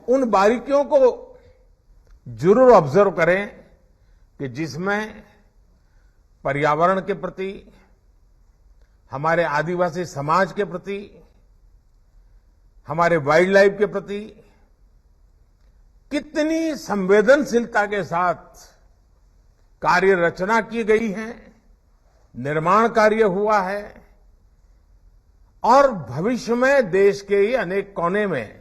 उन बारीकियों को जरूर ऑब्जर्व करें कि जिसमें पर्यावरण के प्रति, हमारे आदिवासी समाज के प्रति, हमारे वाइल्ड लाइफ के प्रति कितनी संवेदनशीलता के साथ कार्य रचना की गई है, निर्माण कार्य हुआ है और भविष्य में देश के ही अनेक कोने में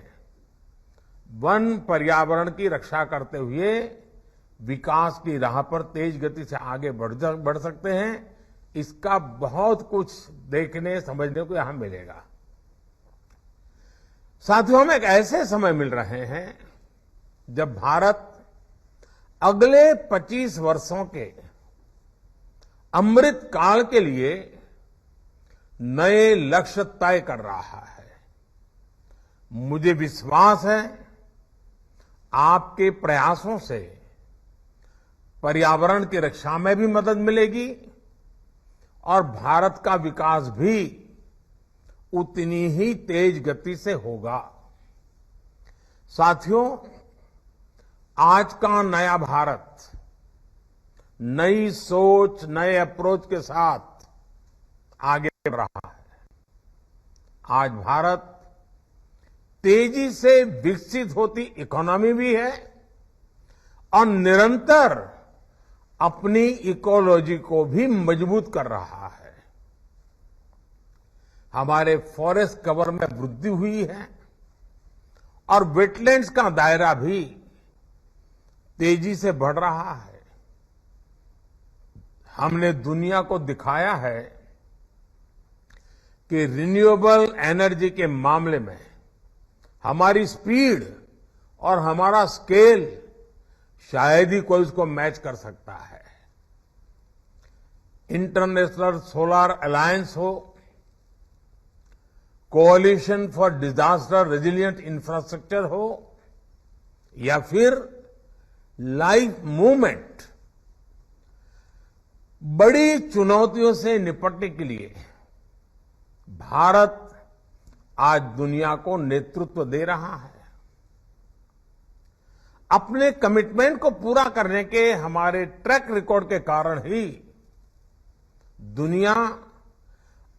वन पर्यावरण की रक्षा करते हुए विकास की राह पर तेज गति से आगे बढ़ सकते हैं। इसका बहुत कुछ देखने समझने को यहां मिलेगा। साथियों, हम एक ऐसे समय मिल रहे हैं जब भारत अगले 25 वर्षों के अमृत काल के लिए नए लक्ष्य तय कर रहा है। मुझे विश्वास है आपके प्रयासों से पर्यावरण की रक्षा में भी मदद मिलेगी और भारत का विकास भी उतनी ही तेज गति से होगा। साथियों, आज का नया भारत नई सोच, नए अप्रोच के साथ आगे बढ़ रहा है। आज भारत तेजी से विकसित होती इकोनॉमी भी है और निरंतर अपनी इकोलॉजी को भी मजबूत कर रहा है। हमारे फॉरेस्ट कवर में वृद्धि हुई है और वेटलैंड्स का दायरा भी तेजी से बढ़ रहा है। हमने दुनिया को दिखाया है कि रिन्यूएबल एनर्जी के मामले में हमारी स्पीड और हमारा स्केल शायद ही कोई उसको मैच कर सकता है। इंटरनेशनल सोलर अलायंस हो, कोalition फॉर डिजास्टर रेजिलिएंट इंफ्रास्ट्रक्चर हो या फिर लाइफ मूवमेंट, बड़ी चुनौतियों से निपटने के लिए भारत आज दुनिया को नेतृत्व दे रहा है। अपने कमिटमेंट को पूरा करने के हमारे ट्रैक रिकॉर्ड के कारण ही दुनिया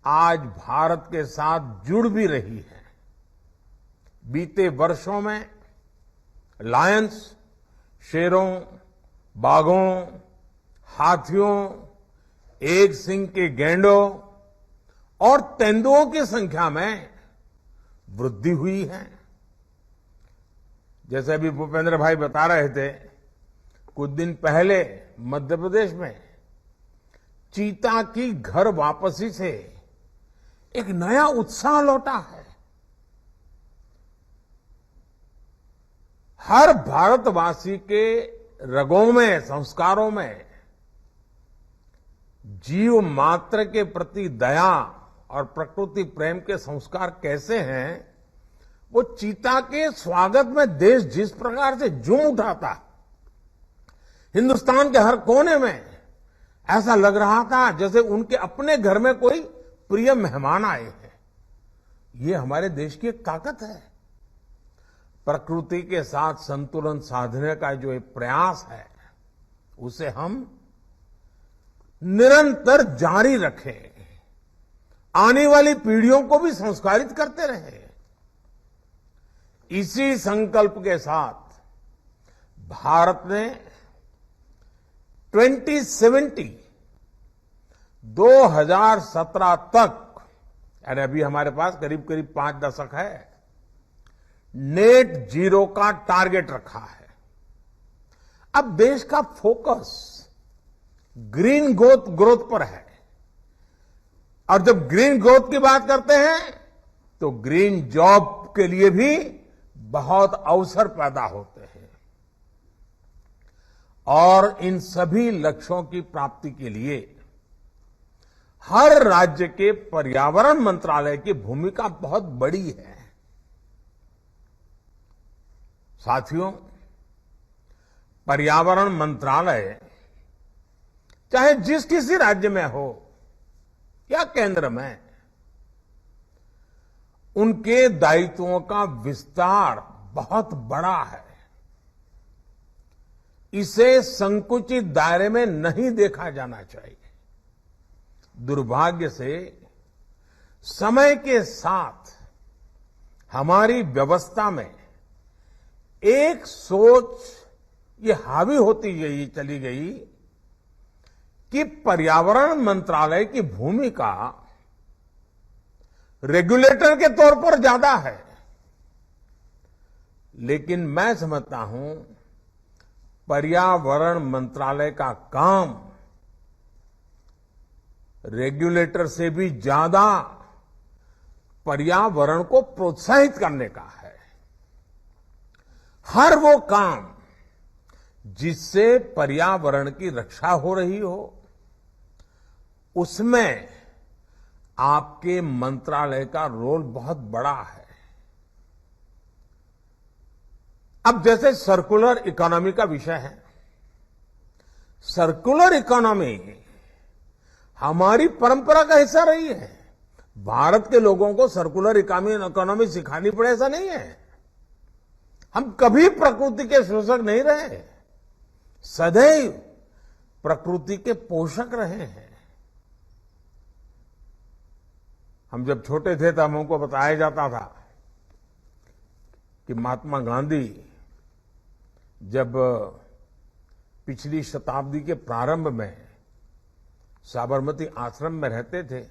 आज भारत के साथ जुड़ भी रही है। बीते वर्षों में लायंस, शेरों, बाघों, हाथियों, एक सींग के गैंडों और तेंदुओं की संख्या में वृद्धि हुई है। जैसे अभी भूपेंद्र भाई बता रहे थे, कुछ दिन पहले मध्य प्रदेश में चीता की घर वापसी से एक नया उत्साह लौटा है। हर भारतवासी के रगों में, संस्कारों में जीव मात्र के प्रति दया और प्रकृति प्रेम के संस्कार कैसे हैं, वो चीता के स्वागत में देश जिस प्रकार से झूम उठा था, हिंदुस्तान के हर कोने में ऐसा लग रहा था जैसे उनके अपने घर में कोई प्रिय मेहमान आए हैं। ये हमारे देश की एक ताकत है। प्रकृति के साथ संतुलन साधने का जो एक प्रयास है, उसे हम निरंतर जारी रखें, आने वाली पीढ़ियों को भी संस्कारित करते रहे। इसी संकल्प के साथ भारत ने 2017 तक, यानी अभी हमारे पास करीब करीब 5 दशक है, नेट जीरो का टारगेट रखा है। अब देश का फोकस ग्रीन ग्रोथ पर है और जब ग्रीन ग्रोथ की बात करते हैं तो ग्रीन जॉब के लिए भी बहुत अवसर पैदा होते हैं। और इन सभी लक्ष्यों की प्राप्ति के लिए हर राज्य के पर्यावरण मंत्रालय की भूमिका बहुत बड़ी है। साथियों, पर्यावरण मंत्रालय चाहे जिस किसी राज्य में हो या केंद्र में, उनके दायित्वों का विस्तार बहुत बड़ा है। इसे संकुचित दायरे में नहीं देखा जाना चाहिए। दुर्भाग्य से समय के साथ हमारी व्यवस्था में एक सोच ये हावी होती गई चली गई कि पर्यावरण मंत्रालय की भूमिका रेगुलेटर के तौर पर ज्यादा है। लेकिन मैं समझता हूं पर्यावरण मंत्रालय का काम रेगुलेटर से भी ज्यादा पर्यावरण को प्रोत्साहित करने का है। हर वो काम जिससे पर्यावरण की रक्षा हो रही हो, उसमें आपके मंत्रालय का रोल बहुत बड़ा है। अब जैसे सर्कुलर इकोनॉमी का विषय है, सर्कुलर इकोनॉमी हमारी परंपरा का हिस्सा रही है। भारत के लोगों को सर्कुलर इकोनॉमी सिखानी पड़े ऐसा नहीं है। हम कभी प्रकृति के शोषक नहीं रहे, सदैव प्रकृति के पोषक रहे हैं। हम जब छोटे थे तब हमको बताया जाता था कि महात्मा गांधी जब पिछली शताब्दी के प्रारंभ में साबरमती आश्रम में रहते थे,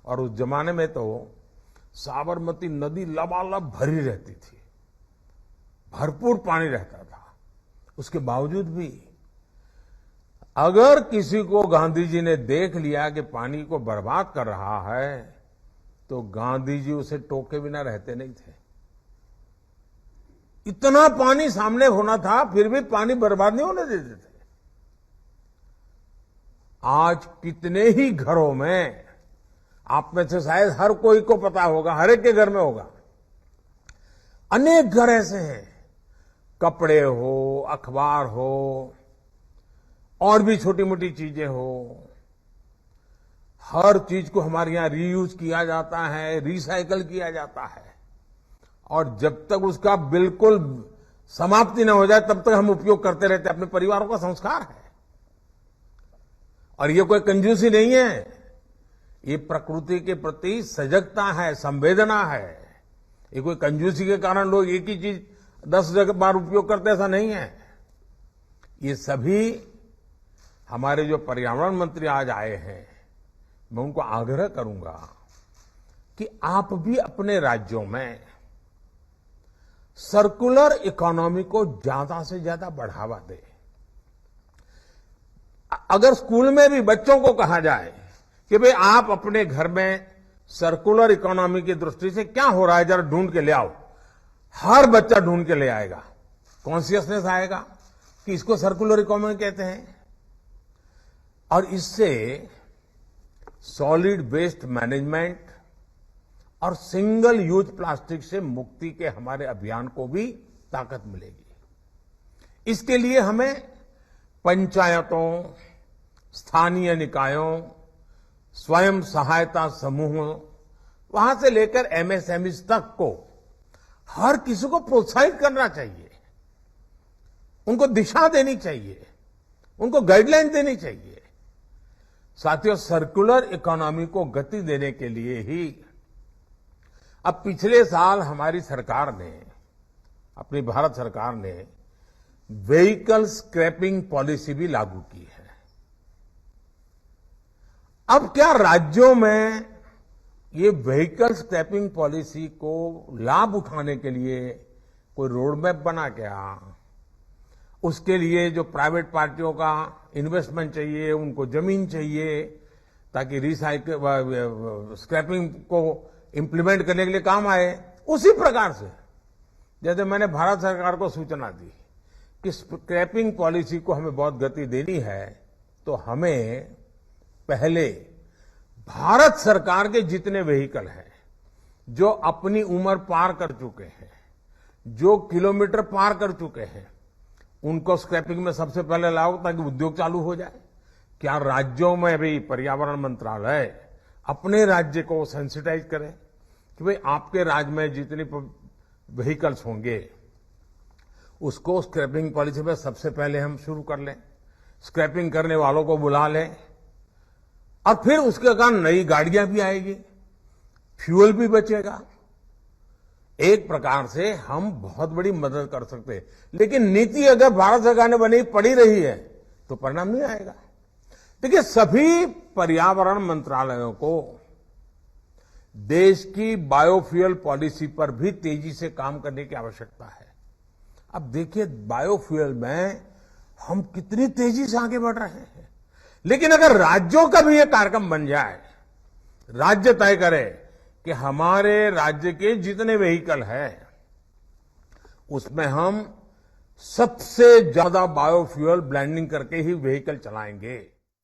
और उस जमाने में तो साबरमती नदी लबालब भरी रहती थी, भरपूर पानी रहता था। उसके बावजूद भी अगर किसी को गांधी जी ने देख लिया कि पानी को बर्बाद कर रहा है, तो गांधी जी उसे टोके बिना रहते नहीं थे। इतना पानी सामने होना था, फिर भी पानी बर्बाद नहीं होने देते थे। आज कितने ही घरों में, आप में से शायद हर कोई को पता होगा, हर एक के घर में होगा, अनेक घर ऐसे हैं, कपड़े हो, अखबार हो, और भी छोटी मोटी चीजें हो, हर चीज को हमारे यहां रीयूज किया जाता है, रिसाइकल किया जाता है, और जब तक उसका बिल्कुल समाप्ति न हो जाए तब तक हम उपयोग करते रहते। अपने परिवारों का संस्कार है, और ये कोई कंजूसी नहीं है, ये प्रकृति के प्रति सजगता है, संवेदना है। ये कोई कंजूसी के कारण लोग एक ही चीज 10 बार उपयोग करते, ऐसा नहीं है। ये सभी हमारे जो पर्यावरण मंत्री आज आए हैं, मैं उनको आग्रह करूंगा कि आप भी अपने राज्यों में सर्कुलर इकोनॉमी को ज्यादा से ज्यादा बढ़ावा दें। अगर स्कूल में भी बच्चों को कहा जाए कि भाई आप अपने घर में सर्कुलर इकोनॉमी की दृष्टि से क्या हो रहा है जरा ढूंढ के ले आओ, हर बच्चा ढूंढ के ले आएगा। कॉन्शियसनेस आएगा कि इसको सर्कुलर इकोनॉमी कहते हैं, और इससे सॉलिड वेस्ट मैनेजमेंट और सिंगल यूज प्लास्टिक से मुक्ति के हमारे अभियान को भी ताकत मिलेगी। इसके लिए हमें पंचायतों, स्थानीय निकायों, स्वयं सहायता समूहों, वहां से लेकर एमएसएमई तक को हर किसी को प्रोत्साहित करना चाहिए, उनको दिशा देनी चाहिए, उनको गाइडलाइन देनी चाहिए। साथियों, सर्कुलर इकोनॉमी को गति देने के लिए ही अब पिछले साल हमारी सरकार ने, अपनी भारत सरकार ने व्हीकल स्क्रैपिंग पॉलिसी भी लागू की है। अब क्या राज्यों में ये व्हीकल स्क्रैपिंग पॉलिसी को लाभ उठाने के लिए कोई रोड मैप बना क्या? उसके लिए जो प्राइवेट पार्टियों का इन्वेस्टमेंट चाहिए, उनको जमीन चाहिए ताकि रिसाइकल स्क्रैपिंग को इंप्लीमेंट करने के लिए काम आए। उसी प्रकार से जैसे मैंने भारत सरकार को सूचना दी कि स्क्रैपिंग पॉलिसी को हमें बहुत गति देनी है, तो हमें पहले भारत सरकार के जितने व्हीकल हैं जो अपनी उम्र पार कर चुके हैं, जो किलोमीटर पार कर चुके हैं, उनको स्क्रैपिंग में सबसे पहले लाओ ताकि उद्योग चालू हो जाए। क्या राज्यों में भी पर्यावरण मंत्रालय अपने राज्य को सेंसिटाइज करे कि भाई आपके राज्य में जितनी व्हीकल्स होंगे उसको स्क्रैपिंग पॉलिसी में सबसे पहले हम शुरू कर लें, स्क्रैपिंग करने वालों को बुला लें और फिर उसके कारण नई गाड़ियां भी आएगी, फ्यूल भी बचेगा। एक प्रकार से हम बहुत बड़ी मदद कर सकते हैं, लेकिन नीति अगर भारत सरकार ने बनी पड़ी रही है तो परिणाम नहीं आएगा। देखिए, सभी पर्यावरण मंत्रालयों को देश की बायोफ्यूल पॉलिसी पर भी तेजी से काम करने की आवश्यकता है। अब देखिए, बायोफ्यूल में हम कितनी तेजी से आगे बढ़ रहे हैं, लेकिन अगर राज्यों का भी ये कार्यक्रम बन जाए, राज्य तय करे कि हमारे राज्य के जितने व्हीकल हैं उसमें हम सबसे ज्यादा बायोफ्यूल ब्लेंडिंग करके ही व्हीकल चलाएंगे,